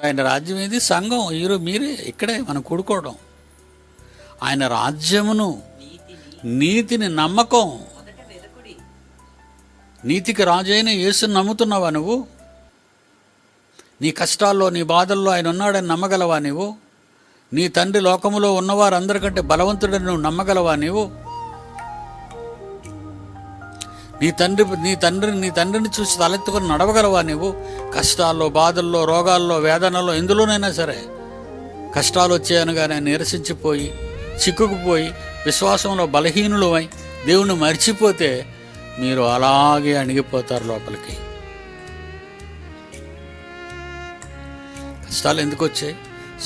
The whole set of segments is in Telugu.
ఆయన రాజ్యం ఏది? సంఘం. మీరే ఇక్కడే మనం కూడుకోవడం. ఆయన రాజ్యమును, నీతిని, నమ్మకం. నీతికి రాజు అయిన యేసుని నమ్ముతున్నావా నువ్వు? నీ కష్టాల్లో, నీ బాధల్లో ఆయన ఉన్నాడని నమ్మగలవా నీవు? నీ తండ్రి లోకములో ఉన్నవారందరికంటే బలవంతుడని నువ్వు నమ్మగలవా నీవు? నీ తండ్రిని చూసి తలెత్తుకొని నడవగలవా నీవు? కష్టాల్లో, బాధల్లో, రోగాల్లో, వేదనల్లో, ఎందులోనైనా సరే కష్టాలు వచ్చాయనగానే నిరసించిపోయి, చిక్కుకుపోయి, విశ్వాసంలో బలహీనులమై దేవుణ్ణి మర్చిపోతే మీరు అలాగే అణిగిపోతారు లోపలికి. కష్టాలు ఎందుకు వచ్చాయి?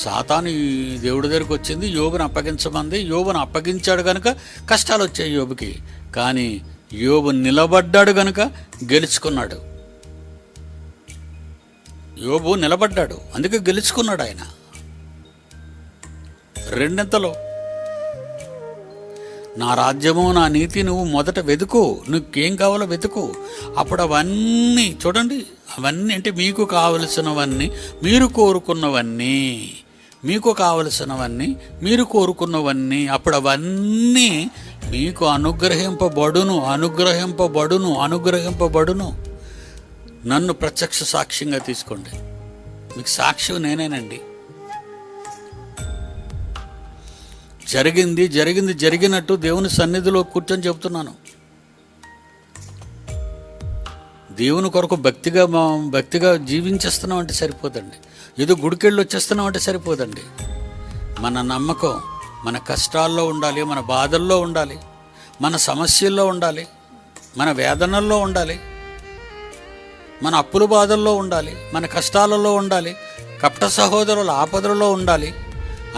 సాతాను ఈ దేవుడి దగ్గరికి వచ్చింది, యోబుని అప్పగించమంది. యోబుని అప్పగించాడు కనుక కష్టాలు వచ్చాయి యోబుకి. కానీ యోబు నిలబడ్డాడు గనుక గెలుచుకున్నాడు. యోబు నిలబడ్డాడు, అందుకే గెలుచుకున్నాడు ఆయన. రెండింతలో నా రాజ్యము, నా నీతి నువ్వు మొదట వెతుకు. నీకేం కావాలో వెతుకు. అప్పుడు అవన్నీ చూడండి, అవన్నీ అంటే మీకు కావలసినవన్నీ, మీరు కోరుకున్నవన్నీ, మీకు కావలసినవన్నీ, మీరు కోరుకున్నవన్నీ, అప్పుడు అవన్నీ మీకు అనుగ్రహింపబడును, అనుగ్రహింపబడును, అనుగ్రహింపబడును. నన్ను ప్రత్యక్ష సాక్ష్యంగా తీసుకోండి. మీకు సాక్ష్యం నేనేనండి. జరిగినట్టు దేవుని సన్నిధిలో కూర్చొని చెబుతున్నాను. దేవుని కొరకు భక్తిగా జీవించేస్తున్నాం అంటే సరిపోదండి. ఏదో గుడికెళ్ళి వచ్చేస్తున్నాం అంటే సరిపోదండి. మన నమ్మకం మన కష్టాల్లో ఉండాలి, మన బాధల్లో ఉండాలి, మన సమస్యల్లో ఉండాలి, మన వేదనల్లో ఉండాలి, మన అప్పుల బాధల్లో ఉండాలి, మన కష్టాలలో ఉండాలి, కపట సహోదరుల ఆపదలలో ఉండాలి.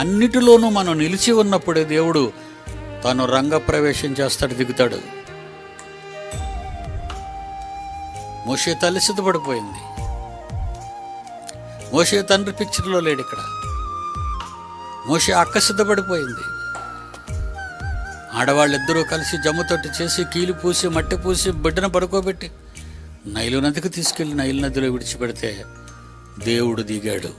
అన్నిటిలోనూ మనం నిలిచి ఉన్నప్పుడే దేవుడు తను రంగప్రవేశం చేస్తాడు, దిగుతాడు. మోషే తల్లి సిద్ధపడిపోయింది. మోషే తండ్రి పిక్చర్లో లేడు ఇక్కడ. మోషే అక్క సిద్ధపడిపోయింది. ఆడవాళ్ళిద్దరూ కలిసి జమ్ముతొట్టి చేసి, కీలు పూసి, మట్టి పూసి, బిడ్డను పడుకోబెట్టి నైలు నదికి తీసుకెళ్ళి నైలు నదిలో విడిచిపెడితే దేవుడు దిగాడు.